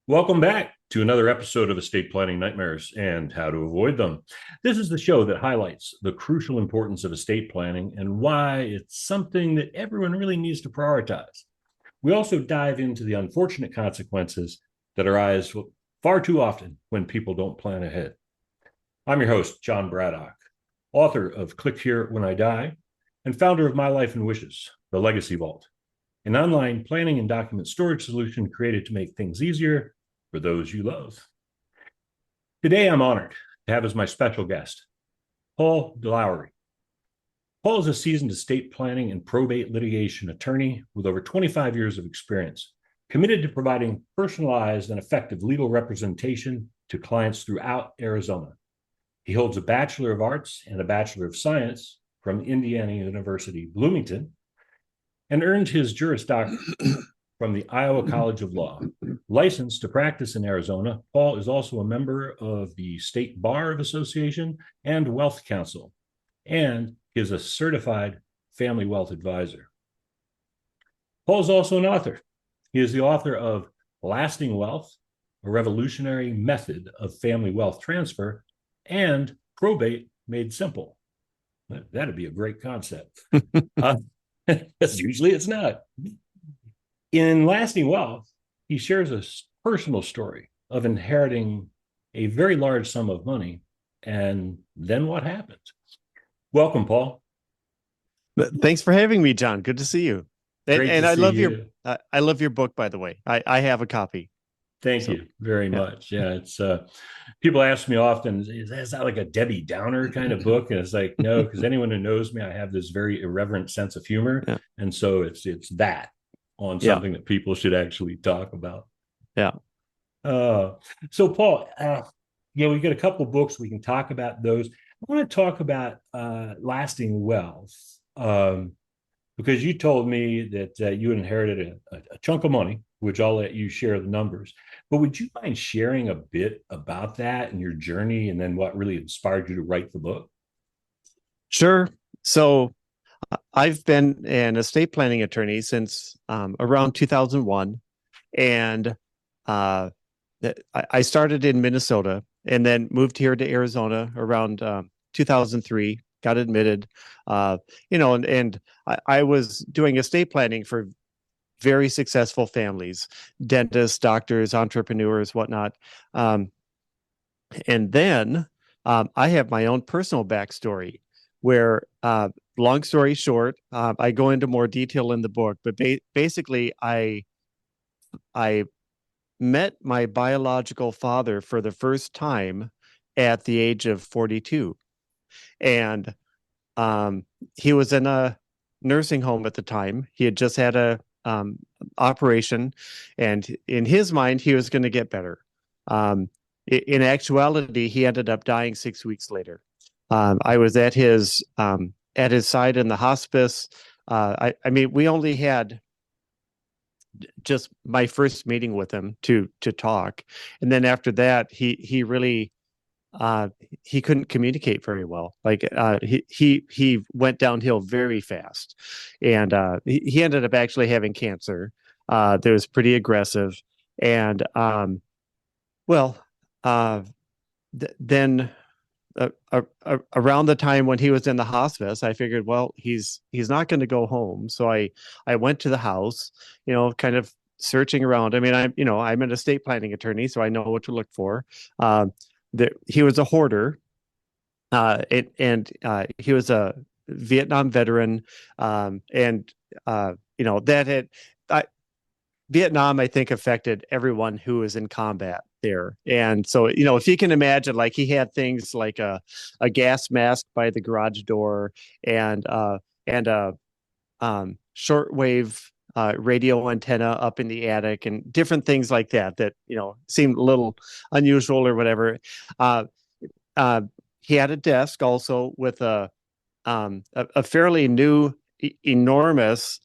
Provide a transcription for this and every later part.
Welcome back to another episode of Estate Planning Nightmares and How to Avoid Them. This is the show that highlights the crucial importance of estate planning and why it's something that everyone really needs to prioritize. We also dive into the unfortunate consequences that arise far too often when people don't plan ahead. I'm your host, Jon Braddock, author of Click Here When I Die, and founder of My Life and Wishes, the Legacy Vault, an online planning and document storage solution created to make things easier for those you love. Today, I'm honored to have as my special guest, Paul Deloughery. Paul is a seasoned estate planning and probate litigation attorney with over 25 years of experience, committed to providing personalized and effective legal representation to clients throughout Arizona. He holds a Bachelor of Arts and a Bachelor of Science from Indiana University, Bloomington, and earned his Juris Doctorate from the Iowa College of Law. Licensed to practice in Arizona, Paul is also a member of the State Bar Association and Wealth Council, and is a certified family wealth advisor. Paul is also an author. He is the author of Lasting Wealth, a revolutionary method of family wealth transfer, and Probate Made Simple. That'd be a great concept. Because usually it's not. In Lasting Wealth, he shares a personal story of inheriting a very large sum of money, and then what happened? Welcome, Paul. Thanks for having me, John. Good to see you. And I love I love your book, by the way. I have a copy. Thank you very much. Yeah, it's people ask me often, is that like a Debbie Downer kind of book? And it's like, no, because anyone who knows me, I have this very irreverent sense of humor, and so it's that on something that people should actually talk about. Yeah. So Paul, we've got a couple of books. We can talk about those. I want to talk about Lasting Wealth, because you told me that you inherited a chunk of money, which I'll let you share the numbers. But would you mind sharing a bit about that and your journey, and then what really inspired you to write the book? Sure. So I've been an estate planning attorney since around 2001, and I started in Minnesota and then moved here to Arizona around 2003. Got admitted, and I was doing estate planning for very successful families, dentists, doctors, entrepreneurs, whatnot. And then I have my own personal backstory where, long story short, I go into more detail in the book, but basically I met my biological father for the first time at the age of 42. And he was in a nursing home at the time. He had just had a operation, and in his mind, he was going to get better. In actuality, he ended up dying 6 weeks later. I was at his side in the hospice. I mean, we only had just my first meeting with him to talk, and then after that, he really he couldn't communicate very well. Like he went downhill very fast, and he ended up actually having cancer that was pretty aggressive. And then around the time when he was in the hospice, I figured, well, he's not going to go home. So I went to the house, kind of searching around. I mean, I'm an estate planning attorney, so I know what to look for. He was a hoarder, and he was a Vietnam veteran, and Vietnam, I think, affected everyone who was in combat there. And so, if you can imagine, like, he had things like a gas mask by the garage door, and a shortwave radio antenna up in the attic, and different things like that seemed a little unusual or whatever. He had a desk also with a fairly new, enormous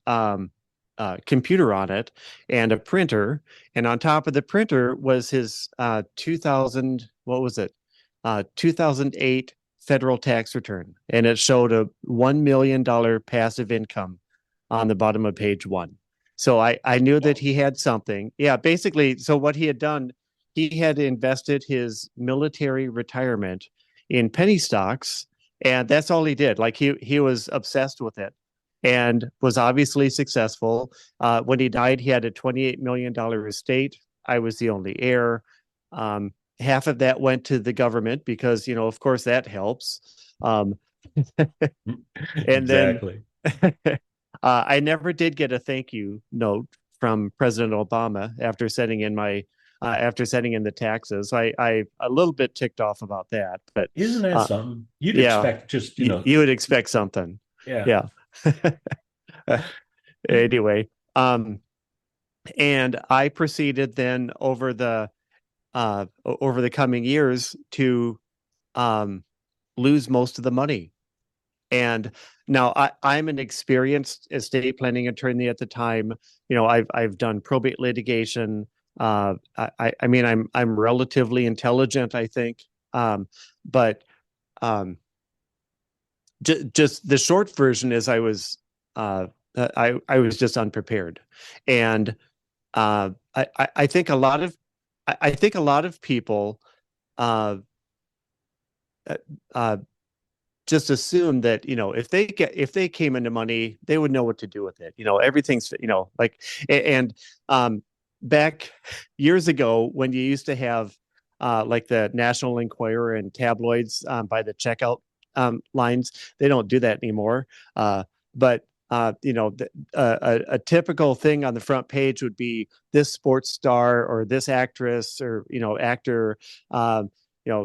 computer on it, and a printer. And on top of the printer was his 2008 federal tax return, and it showed a $1 million passive income on the bottom of page 1. So I knew that Oh, he had something. Yeah, basically, so what he had done, he had invested his military retirement in penny stocks, and that's all he did. Like he was obsessed with it and was obviously successful. When he died, he had a $28 million estate. I was the only heir. Half of that went to the government because, of course, that helps. Um, and then exactly. I never did get a thank you note from President Obama after sending in the taxes. I a little bit ticked off about that, but Isn't that uh, something? You'd yeah, expect just, you would expect something. yeah. Yeah. Anyway, and I proceeded then over the coming years to um, lose most of the money. And now I'm an experienced estate planning attorney at the time. I've done probate litigation. I mean, I'm relatively intelligent, I think. But just the short version is I was just unprepared, and I think I think a lot of people uh, uh, just assume that if they came into money, they would know what to do with it. Everything's like and back years ago when you used to have like the National Enquirer and tabloids by the checkout lines, they don't do that anymore. But a typical thing on the front page would be this sports star or this actress or actor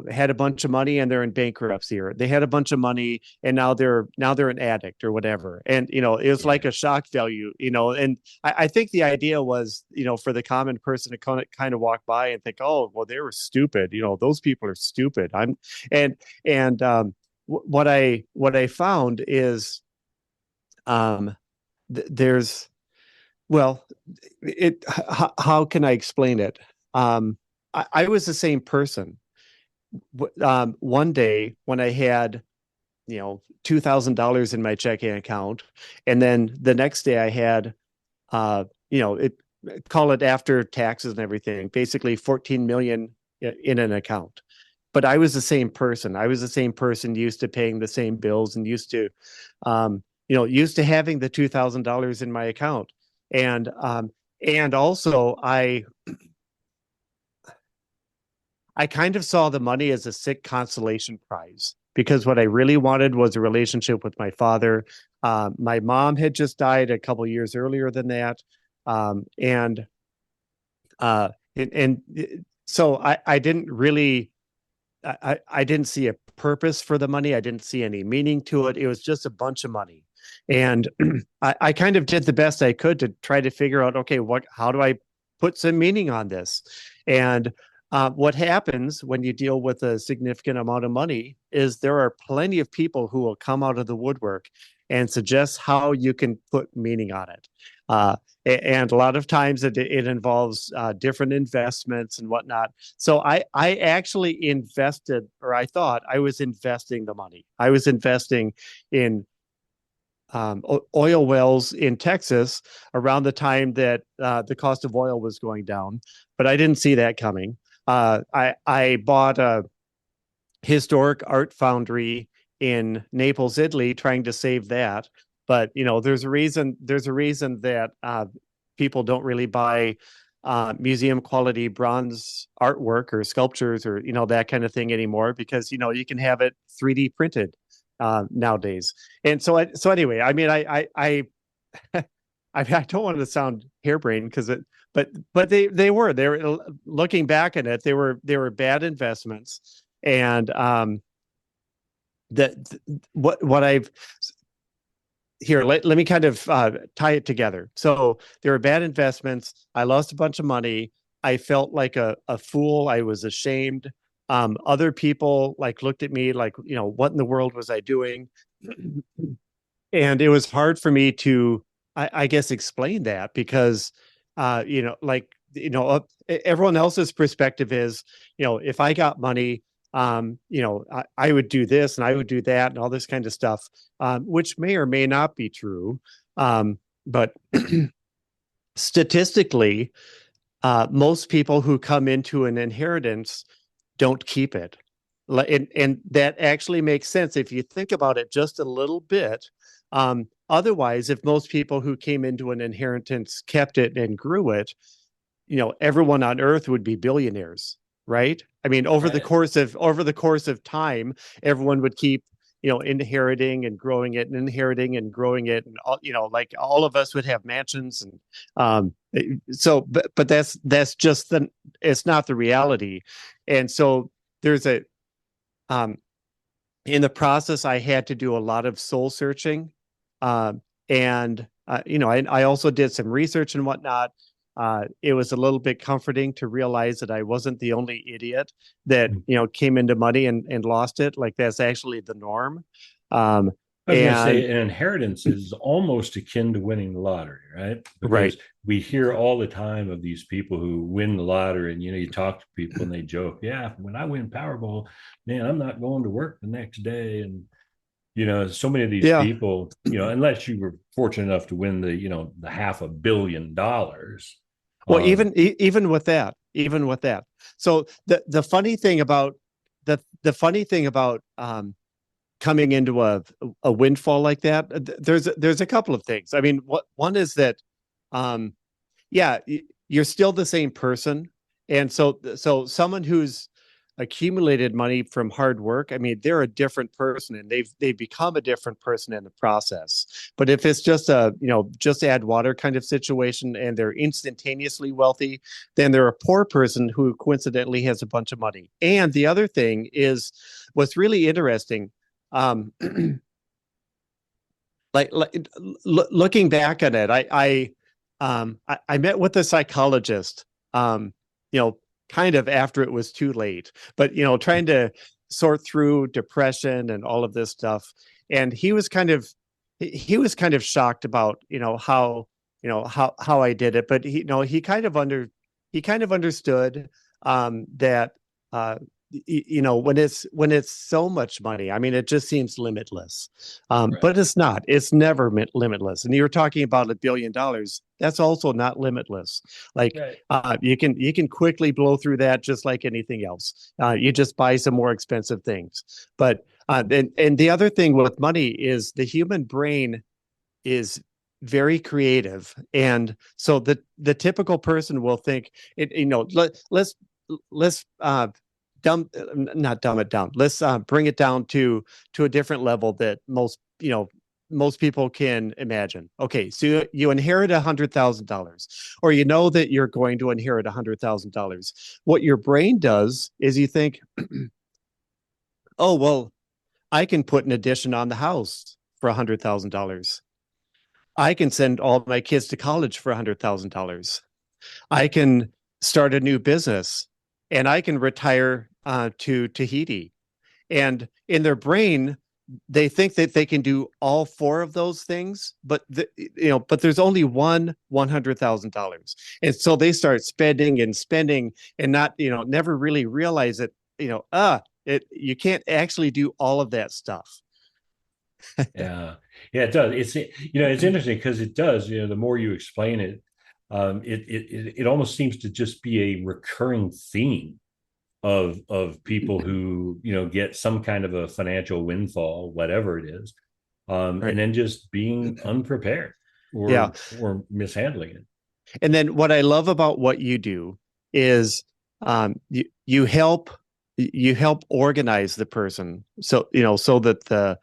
had a bunch of money and they're in bankruptcy, or they had a bunch of money and now they're an addict or whatever. And it was like Yeah. a shock value. And I think the idea was, for the common person to kind of walk by and think, oh, well, they were stupid. Those people are stupid. And what I found is there's well, how can I explain it? I was the same person. One day when I had $2,000 in my checking account, and then the next day I had uh it call it after taxes and everything, basically 14 million in an account. But I was the same person. I was the same person used to paying the same bills and used to having the $2,000 in my account. And also I kind of saw the money as a sick consolation prize, because what I really wanted was a relationship with my father. My mom had just died a couple years earlier than that. And so I didn't really, I didn't see a purpose for the money. I didn't see any meaning to it. It was just a bunch of money. And I kind of did the best I could to try to figure out, okay, how do I put some meaning on this? And what happens when you deal with a significant amount of money is there are plenty of people who will come out of the woodwork and suggest how you can put meaning on it. And a lot of times it involves different investments and whatnot. So I actually invested, or I thought I was investing the money. I was investing in oil wells in Texas around the time that the cost of oil was going down, but I didn't see that coming. I bought a historic art foundry in Naples, Italy, trying to save that. But there's a reason. There's a reason that people don't really buy museum quality bronze artwork or sculptures or that kind of thing anymore, because you can have it 3D printed nowadays. And so anyway, I mean, I don't want to sound harebrained because but they were looking back at it, they were bad investments. And that what I've here, let me kind of tie it together. So there were bad investments. I lost a bunch of money. I felt like a fool. I was ashamed. Other people like looked at me like, what in the world was I doing? And it was hard for me to, I guess, explain that, because everyone else's perspective is, if I got money, I would do this and I would do that and all this kind of stuff, which may or may not be true. But statistically, most people who come into an inheritance don't keep it. And that actually makes sense if you think about it just a little bit. Otherwise, if most people who came into an inheritance kept it and grew it, everyone on earth would be billionaires, right? I mean, Right. over the course of time, everyone would keep inheriting and growing it and inheriting and growing it, and like all of us would have mansions. And but that's just it's not the reality. And so there's a um in the process, I had to do a lot of soul searching. And I also did some research and whatnot. It was a little bit comforting to realize that I wasn't the only idiot that came into money and lost it. Like, that's actually the norm. Um, I was going to and say an inheritance is almost akin to winning the lottery, right? right, Because we hear all the time of these people who win the lottery, and you talk to people and they joke, "Yeah, when I win Powerball, man, I'm not going to work the next day." And so many of these yeah. people, unless you were fortunate enough to win the $500 million. Well, Um, even with that. So the funny thing about the funny thing about coming into a windfall like that, there's a couple of things. I mean, one is that, um, yeah, you're still the same person, and so someone who's accumulated money from hard work, I mean, they're a different person, and they've become a different person in the process. But if it's just a just add water kind of situation, and they're instantaneously wealthy, then they're a poor person who coincidentally has a bunch of money. And the other thing is, what's really interesting, um, like looking back on it, I met with a psychologist, you know, kind of after it was too late, but trying to sort through depression and all of this stuff. And he was kind of shocked about, how I did it, but he kind of understood that uh when it's so much money, I mean, it just seems limitless. right. But it's not. It's never limitless. And you're talking about $1 billion. That's also not limitless. Like, Right. you can quickly blow through that just like anything else. You just buy some more expensive things. But and the other thing with money is the human brain is very creative, and so the typical person will think it. Let's dumb not dumb it down. Let's bring it down to a different level that most people can imagine. Okay, so you inherit $100,000, or that you're going to inherit $100,000. What your brain does is you think, oh well, I can put an addition on the house for $100,000. I can send all my kids to college for $100,000. I can start a new business, and I can retire to Tahiti. And in their brain, they think that they can do all four of those things, but there's only $100,000, and so they start spending and spending, and not never really realize that you can't actually do all of that stuff. Yeah, yeah, it does. It's interesting because it does. The more you explain it, it almost seems to just be a recurring theme of people who get some kind of a financial windfall, whatever it is, Right. and then just being unprepared Yeah. or mishandling it. And then what I love about what you do is, you help organize the person, so that the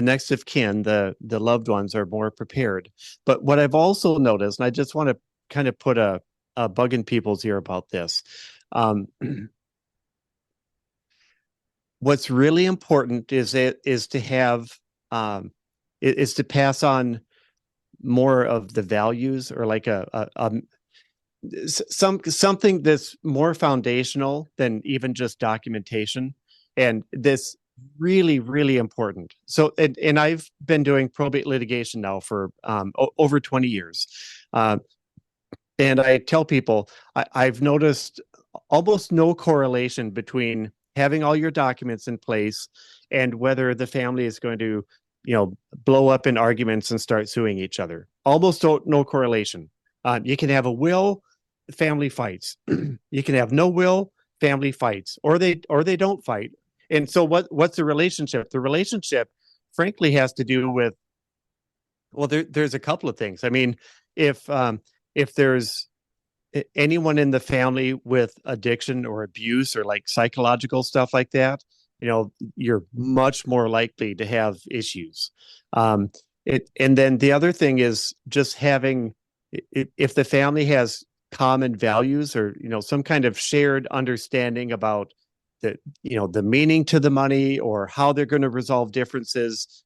next of kin, the loved ones, are more prepared. But what I've also noticed, and I just want to kind of put a bug in people's ear about this. Um, what's really important is to have, is to pass on more of the values, or like something that's more foundational than even just documentation. And this really, really important. So, and I've been doing probate litigation now for over 20 years. uh, and I tell people, I've noticed almost no correlation between having all your documents in place and whether the family is going to, blow up in arguments and start suing each other. Almost no correlation. You can have a will, family fights. You can have no will, family fights, or they don't fight. And so what's the relationship? The relationship, frankly, has to do with, well, there's a couple of things. I mean, if there's anyone in the family with addiction or abuse or like psychological stuff like that, you're much more likely to have issues. And then the other thing is just having, if the family has common values or, some kind of shared understanding about the meaning to the money or how they're going to resolve differences,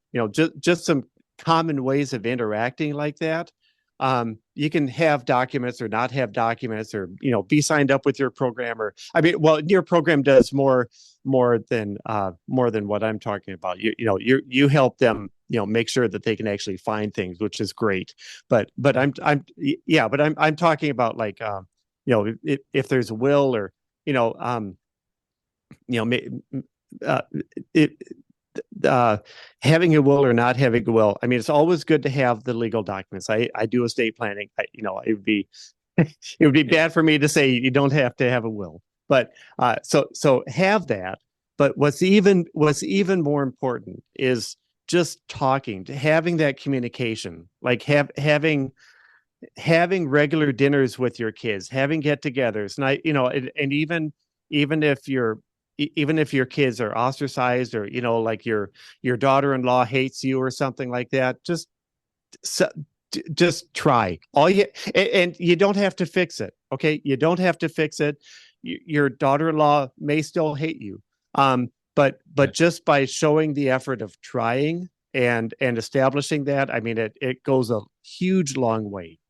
just some common ways of interacting like that. You can have documents or not have documents, or be signed up with your programmer. I mean, well, your program does more than what I'm talking about. You help them make sure that they can actually find things, which is great. But I'm talking about like if there's a will or uh, it, having a will or not having a will. I mean, it's always good to have the legal documents. I do estate planning. It would be it would be bad for me to say you don't have to have a will, but so have that. But what's even more important is just talking, having that communication, like having regular dinners with your kids, having get-togethers, and even if your kids are ostracized or like your daughter-in-law hates you or something like that, just try and you don't have to fix it. Okay, you don't have to fix it. Your daughter-in-law may still hate you, but just by showing the effort of trying and establishing that, I mean, it goes a huge long way.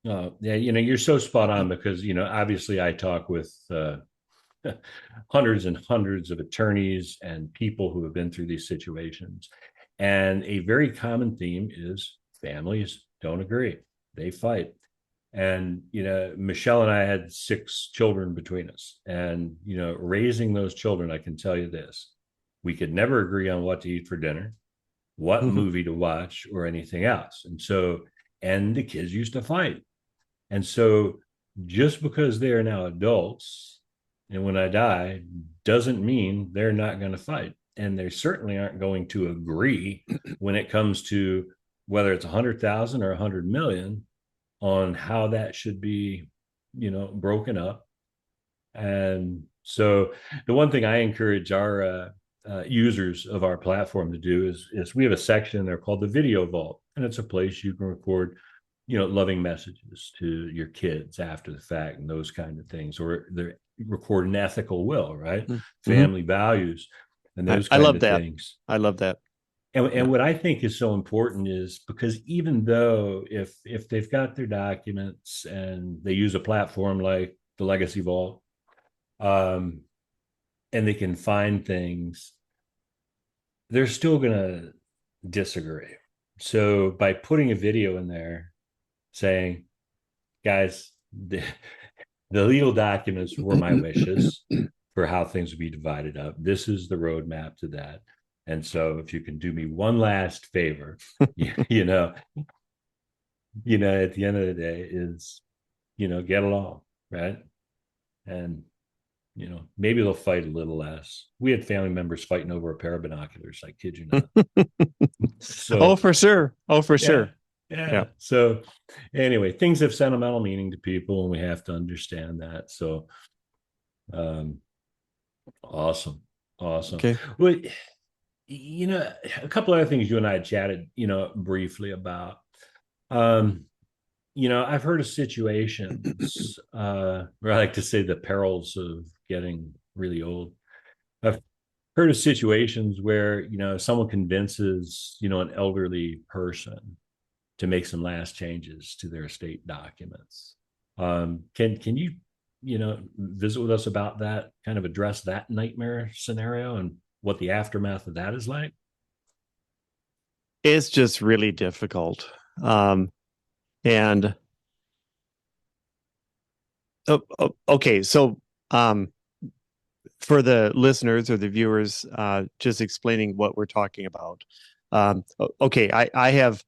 Yeah, you're so spot on because, obviously I talk with hundreds and hundreds of attorneys and people who have been through these situations. And a very common theme is families don't agree. They fight. And, Michelle and I had 6 children between us. And, raising those children, I can tell you this: we could never agree on what to eat for dinner, what movie to watch, or anything else. And the kids used to fight. And so just because they are now adults, and when I die, doesn't mean they're not going to fight. And they certainly aren't going to agree when it comes to whether it's 100,000 or 100 million on how that should be, broken up. And so the one thing I encourage our users of our platform to do is we have a section there called the Video Vault, and it's a place you can record loving messages to your kids after the fact and those kind of things, or they record an ethical will, right? Family values and those I kind love of that. things. I love that. And what I think is so important is because even though if they've got their documents and they use a platform like the Legacy Vault, and they can find things, they're still going to disagree. So by putting a video in there saying, guys, the legal documents were my wishes for how things would be divided up. This is the roadmap to that. And so if you can do me one last favor, at the end of the day is, get along, right? And, maybe they'll fight a little less. We had family members fighting over a pair of binoculars. I kid you not. Oh, for sure. Oh, for sure. Yeah. So anyway, things have sentimental meaning to people, and we have to understand that. So awesome. Okay. Well, a couple other things you and I had chatted, briefly about. I've heard of situations where I like to say the perils of getting really old. I've heard of situations where, someone convinces, an elderly person to make some last changes to their estate documents. Can you, visit with us about that, kind of address that nightmare scenario and what the aftermath of that is like? It's just really difficult. And okay, so for the listeners or the viewers, just explaining what we're talking about. Okay, I have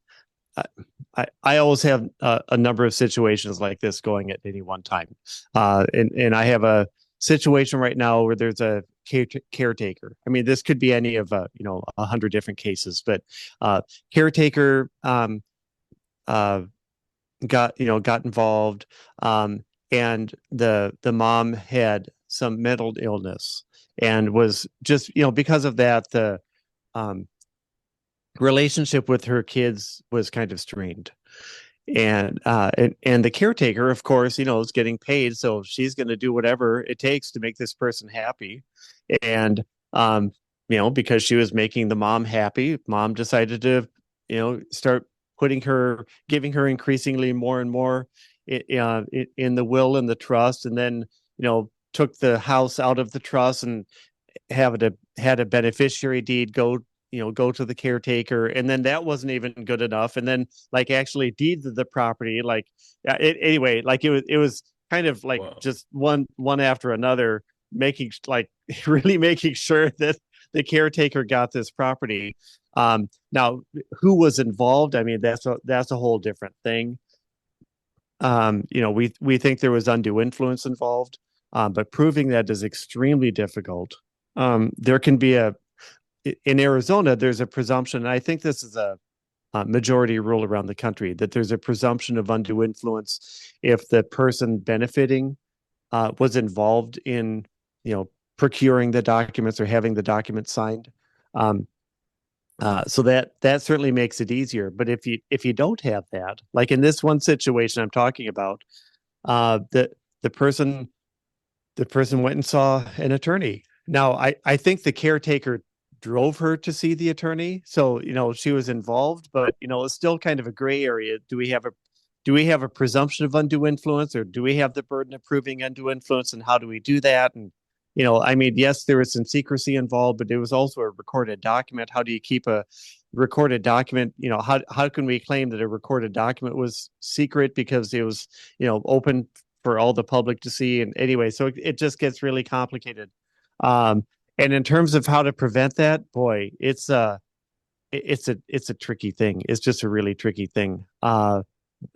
I always have a number of situations like this going at any one time. And I have a situation right now where there's a caretaker. I mean, this could be any of, 100 different cases, but caretaker uh, got involved, and the mom had some mental illness and was just, because of that, the um, relationship with her kids was kind of strained. And the caretaker, of course, is getting paid, so she's going to do whatever it takes to make this person happy. And because she was making the mom happy, mom decided to start giving her increasingly more and more in the will and the trust, and then took the house out of the trust and had a beneficiary deed go to the caretaker, and then that wasn't even good enough, and then like actually deeded the property, like anyway, like it was kind of like Wow. just one after another, making like really making sure that the caretaker got this property. Now, who was involved? I mean, that's a whole different thing. We think there was undue influence involved, but proving that is extremely difficult. There can be in Arizona, there's a presumption, and I think this is a majority rule around the country, that there's a presumption of undue influence if the person benefiting was involved in, procuring the documents or having the documents signed. So that certainly makes it easier. But if you don't have that, like in this one situation I'm talking about, the person went and saw an attorney. Now, I think the caretaker drove her to see the attorney, so she was involved, but it's still kind of a gray area. Do we have a presumption of undue influence, or do we have the burden of proving undue influence, and how do we do that? And I mean, yes, there was some secrecy involved, but it was also a recorded document. How do you keep a recorded document? How can we claim that a recorded document was secret because it was open for all the public to see? And anyway, so it just gets really complicated. And in terms of how to prevent that, boy, it's a tricky thing. It's just a really tricky thing. And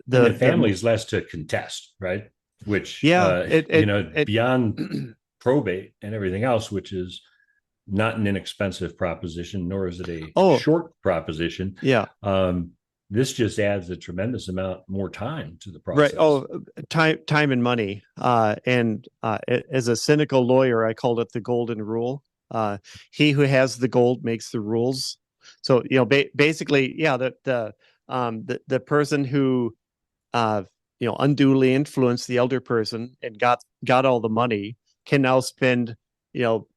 The then the families less to contest, right? Which, Yeah, it beyond probate and everything else, which is not an inexpensive proposition, nor is it a oh short proposition. yeah, Um, this just adds a tremendous amount more time to the right. process. Oh, time and money. And as a cynical lawyer, I called it the golden rule. He who has the gold makes the rules. So basically, yeah, the person who uh, unduly influenced the elder person and got all the money can now spend, you know,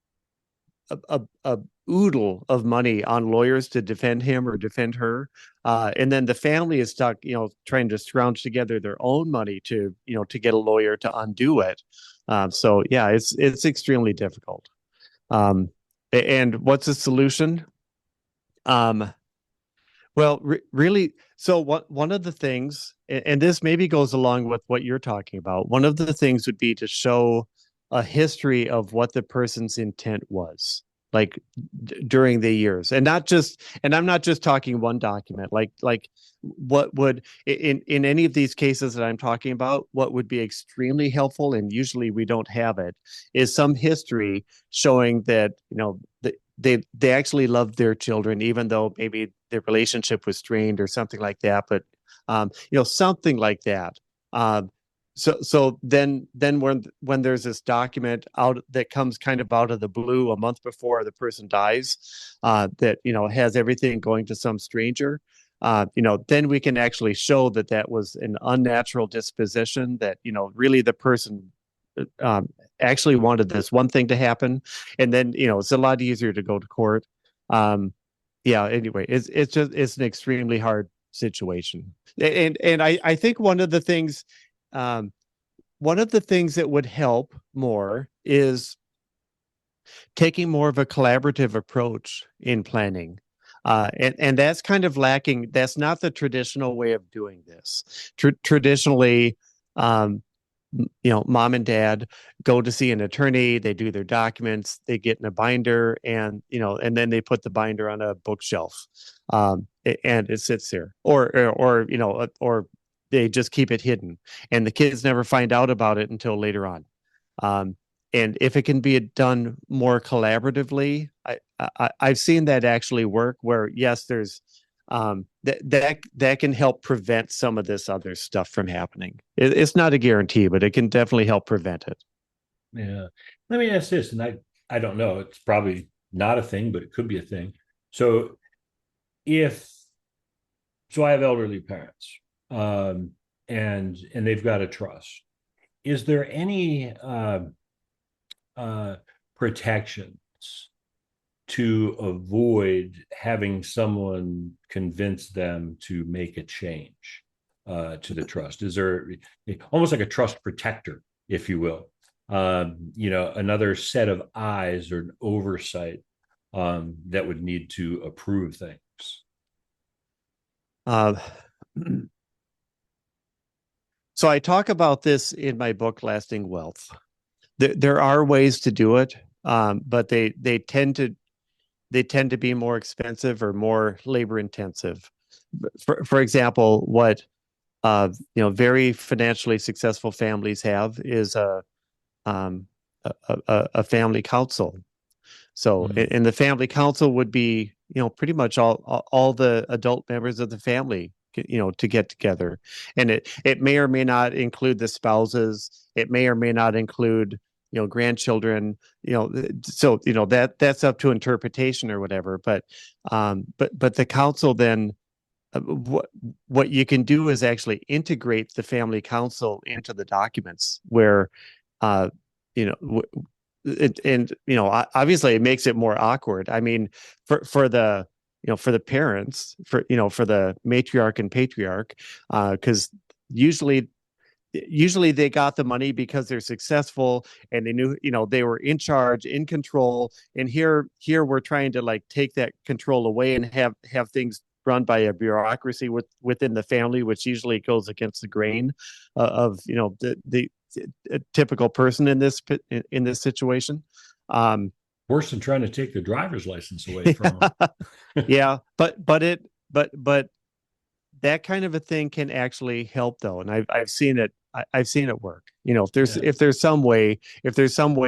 a oodle of money on lawyers to defend him or defend her. And then the family is stuck, trying to scrounge together their own money to get a lawyer to undo it. So yeah, it's extremely difficult. Um, and what's the solution? Um, Well, really, so one of the things, and this maybe goes along with what you're talking about, one of the things would be to show a history of what the person's intent was, like during the years, and I'm not just talking one document, like what would in any of these cases that I'm talking about, what would be extremely helpful, and usually we don't have it, is some history showing that they actually loved their children, even though maybe their relationship was strained or something like that. But something like that. Um, so then when there's this document out that comes kind of out of the blue a month before the person dies, that has everything going to some stranger. Then we can actually show that that was an unnatural disposition, that really the person um, actually wanted this one thing to happen, and then it's a lot easier to go to court. Yeah. Anyway, it's an extremely hard situation, and I think um, one of the things that would help more is taking more of a collaborative approach in planning. And that's kind of lacking. That's not the traditional way of doing this. Traditionally, um, mom and dad go to see an attorney, they do their documents, they get in a binder, and then they put the binder on a bookshelf. and it sits there, or or they just keep it hidden, and the kids never find out about it until later on. Um, and if it can be done more collaboratively, I've seen that actually work. Where yes, there's that can help prevent some of this other stuff from happening. It's not a guarantee, but it can definitely help prevent it. Yeah. Let me ask this, and I don't know. It's probably not a thing, but it could be a thing. So if so, I have elderly parents, and they've got a trust. Is there any uh, protections to avoid having someone convince them to make a change to the trust? Is there almost like a trust protector, if you will? Another set of eyes or an oversight that would need to approve things. Uh, so I talk about this in my book, Lasting Wealth. There are ways to do it, but they tend to be more expensive or more labor intensive. For example, what very financially successful families have is um, a family council. So, and the family council would be, pretty much all the adult members of the family, to get together, and it may or may not include the spouses. It may or may not include, grandchildren. So that's up to interpretation or whatever. But the council then. What you can do is actually integrate the family council into the documents where, uh, you know, obviously it makes it more awkward. I mean, for the for the parents, for the matriarch and patriarch, because usually they got the money because they're successful and they knew, they were in charge, in control. And here we're trying to like take that control away and have things run by a bureaucracy within the family, which usually goes against the grain of the typical person in this situation. Worse than trying to take the driver's license away from them. Yeah, but that kind of a thing can actually help though, and I've seen it. I've seen it work. If there's some way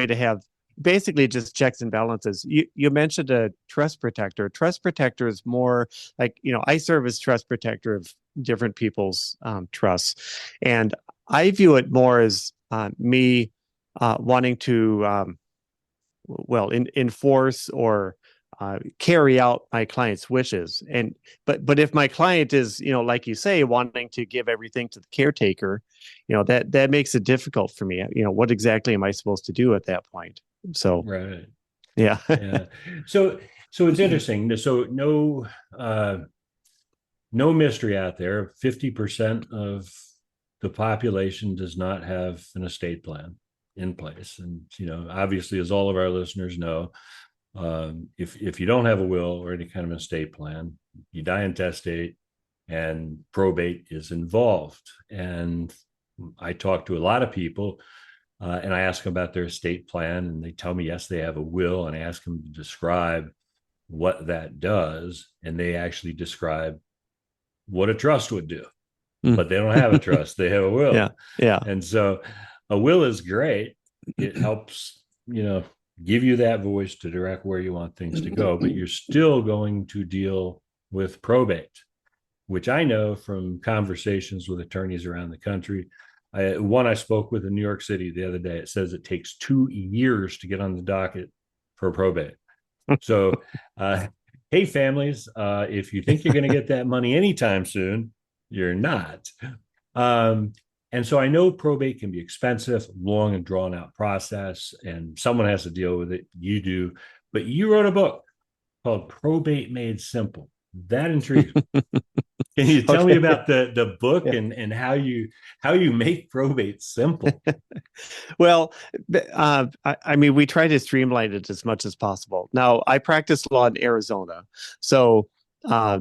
to have basically just checks and balances. You mentioned a trust protector. Trust protector is more like, I serve as trust protector of different people's trusts, and I view it more as me wanting to enforce or carry out my client's wishes. And but if my client is, like you say, wanting to give everything to the caretaker, that makes it difficult for me. What exactly am I supposed to do at that point? So Right. yeah. Yeah. So it's interesting. So no mystery out there. 50% of the population does not have an estate plan in place. And, obviously, as all of our listeners know, if you don't have a will or any kind of estate plan, you die intestate and probate is involved. And I talk to a lot of people and I ask them about their estate plan, and they tell me, yes, they have a will. And I ask them to describe what that does. And they actually describe what a trust would do, but they don't have a trust. They have a will. Yeah. Yeah. And so a will is great. It helps, give you that voice to direct where you want things to go, but you're still going to deal with probate, which I know from conversations with attorneys around the country. I spoke with in New York City the other day. It says it takes 2 years to get on the docket for probate. So, hey, families, if you think you're going to get that money anytime soon, you're not. And so I know probate can be expensive, long and drawn out process, and someone has to deal with it. You do. But you wrote a book called Probate Made Simple. That intrigues me. Can you tell me about the book and how you make probate simple? Well, I mean, we try to streamline it as much as possible. Now, I practice law in Arizona, so uh,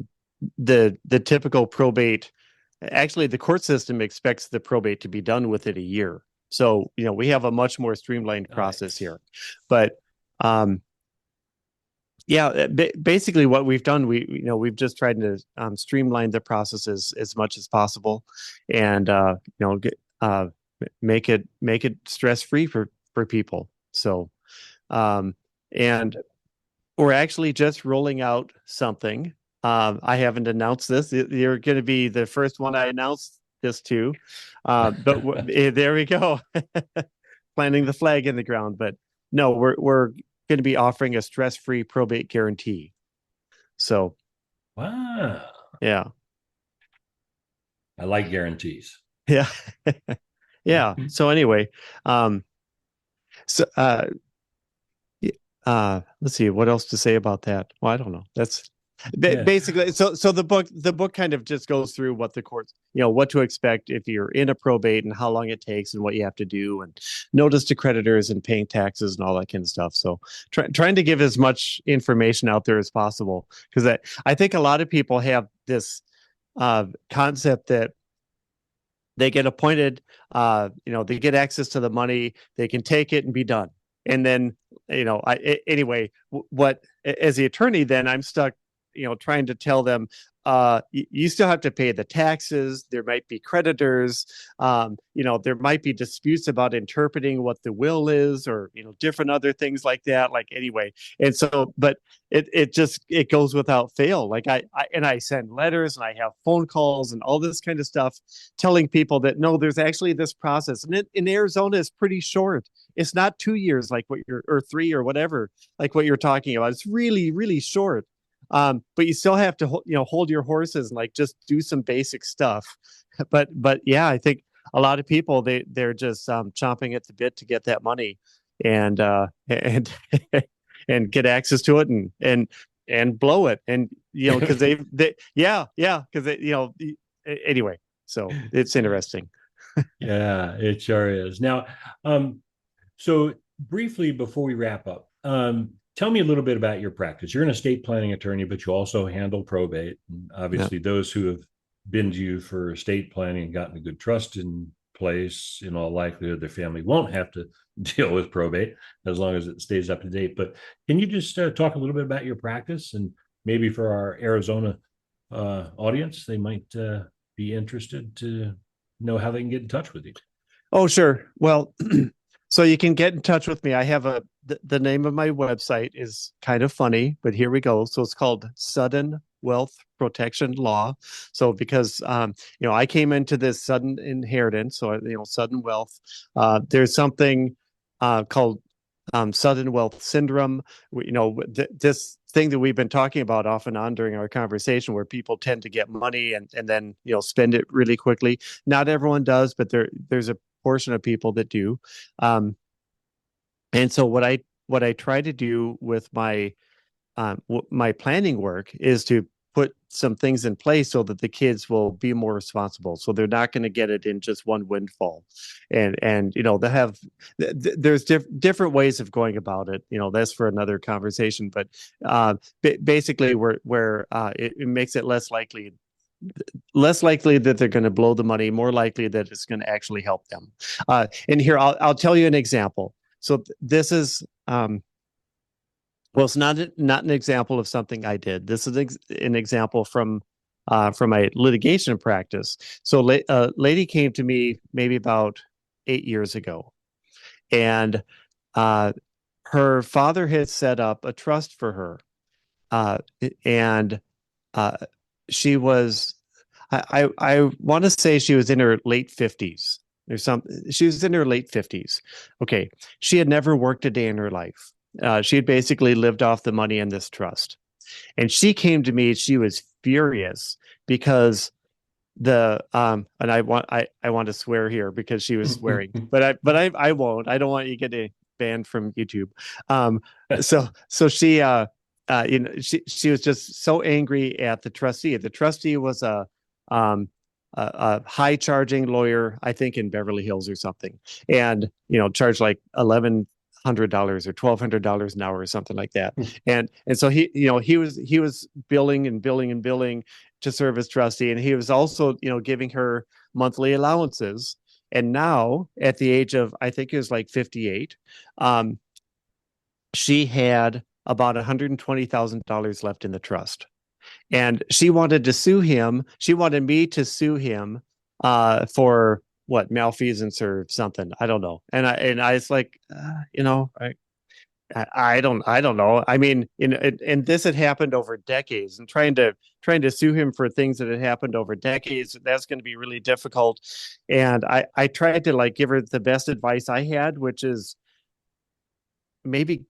the typical probate, actually, the court system expects the probate to be done within a year. So, we have a much more streamlined process here. But Yeah, basically what we've done, we've just tried to streamline the processes as much as possible, and make it stress free for people. So, um, and we're actually just rolling out something. I haven't announced this. You're going to be the first one I announced this to, there we go, planting the flag in the ground. But no, we're going to be offering a stress free probate guarantee. So, Wow. yeah. I like guarantees. Yeah. Yeah. So anyway, um, so let's see what else to say about that. Well, I don't know. That's Yeah. basically so the book kind of just goes through what the courts, what to expect if you're in a probate and how long it takes and what you have to do and notice to creditors and paying taxes and all that kind of stuff. So trying to give as much information out there as possible, because I think a lot of people have this concept that they get appointed, they get access to the money, they can take it and be done. And then, anyway, what, as the attorney, then I'm stuck, trying to tell them, you still have to pay the taxes. There might be creditors. There might be disputes about interpreting what the will is, or, different other things like that. Like, anyway. And so, but it goes without fail. Like I send letters and I have phone calls and all this kind of stuff, telling people that no, there's actually this process. And in Arizona is pretty short. It's not 2 years like or 3 or whatever, like what you're talking about. It's really, really short. But you still have to, hold your horses and like just do some basic stuff. But yeah, I think a lot of people, they're just chomping at the bit to get that money, and and get access to it, and blow it, and because yeah, because anyway, so it's interesting. Yeah, it sure is. Now, so briefly before we wrap up, tell me a little bit about your practice. You're an estate planning attorney, but you also handle probate. And Yeah. obviously, those who have been to you for estate planning and gotten a good trust in place, in all likelihood, their family won't have to deal with probate as long as it stays up to date. But can you just talk a little bit about your practice, and maybe for our Arizona audience, they might be interested to know how they can get in touch with you. Oh, sure. Well, so you can get in touch with me. I have the name of my website is kind of funny, but here we go. So it's called Sudden Wealth Protection Law. So because I came into this sudden inheritance, so sudden wealth. There's something called sudden wealth syndrome. This thing that we've been talking about off and on during our conversation, where people tend to get money and then spend it really quickly. Not everyone does, but there's a portion of people that do. And so what I try to do with my planning work is to put some things in place so that the kids will be more responsible. So they're not going to get it in just one windfall, and they have there's different ways of going about it. That's for another conversation. But basically, where it makes it less likely that they're going to blow the money, more likely that it's going to actually help them. And here, I'll tell you an example. So this is, well, it's not an example of something I did. This is an example from my litigation practice. So a lady came to me maybe about 8 years ago, and her father had set up a trust for her, and she was, I want to say she was in her late 50s. She was in her late 50s. Okay. She had never worked a day in her life. She had basically lived off the money in this trust. And she came to me, she was furious because and I want to swear here because she was swearing, but I won't. I don't want you getting banned from YouTube. So she she was just so angry at the trustee. The trustee was a high charging lawyer, I think in Beverly Hills or something, and charged like $1,100 or $1,200 an hour or something like that. And so he was billing and billing and billing to serve as trustee, and he was also giving her monthly allowances. And now at the age of, I think it was like 58, she had about $120,000 left in the trust. And she wanted to sue him. She wanted me to sue him for what, malfeasance or something. I don't know. And I was like, I don't know. I mean, and this had happened over decades, and trying to sue him for things that had happened over decades, that's going to be really difficult. And I tried to like give her the best advice I had, which is maybe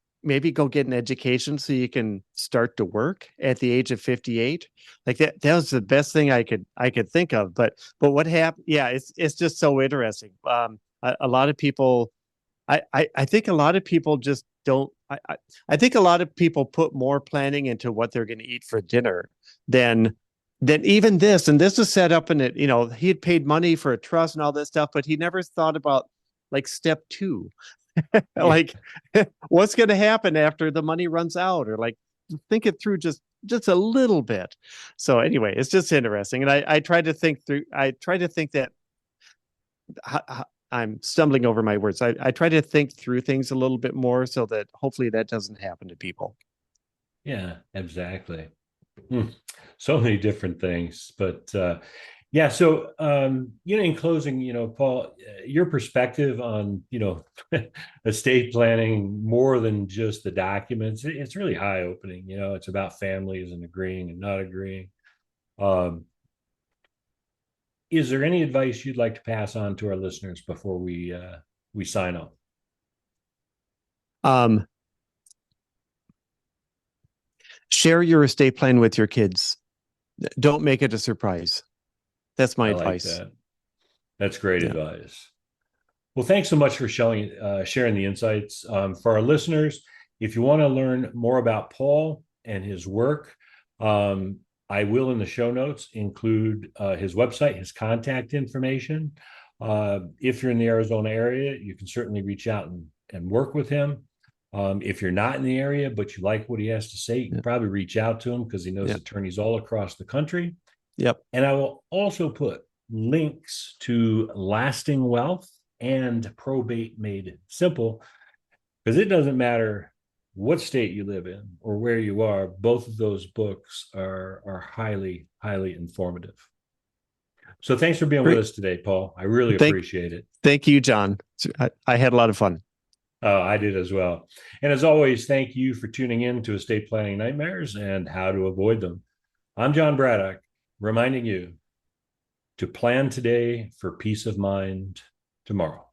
go get an education so you can start to work at the age of 58. Like that was the best thing I could think of. But what happened? Yeah, it's just so interesting. A lot of people, I think a lot of people just don't. I think a lot of people put more planning into what they're going to eat for dinner than even this. And this is set up in it. He had paid money for a trust and all this stuff, but he never thought about like step two. Yeah. Like what's going to happen after the money runs out, or like think it through just a little bit. So anyway, it's just interesting. And I try to think through, I try to think that I'm stumbling over my words. I try to think through things a little bit more so that hopefully that doesn't happen to people. Yeah, exactly. Hmm. So many different things, but yeah. So, in closing, Paul, your perspective on, estate planning more than just the documents, it's really eye opening. It's about families and agreeing and not agreeing. Um, is there any advice you'd like to pass on to our listeners before we sign off? Um, Share your estate plan with your kids. Don't make it a surprise. That's my I like advice. that. That's great Yeah. advice. Well, thanks so much for sharing the insights. For our listeners, if you want to learn more about Paul and his work, I will in the show notes include his website, his contact information. If you're in the Arizona area, you can certainly reach out and work with him. If you're not in the area, but you like what he has to say, you can probably reach out to him because he knows attorneys all across the country. Yep. And I will also put links to Lasting Wealth and Probate Made Simple, because it doesn't matter what state you live in or where you are, both of those books are highly, highly informative. So thanks for being with us today, Paul. I really appreciate it. Thank you, John. I had a lot of fun. I did as well. And as always, thank you for tuning in to Estate Planning Nightmares and How to Avoid Them. I'm Jon Braddock, reminding you to plan today for peace of mind tomorrow.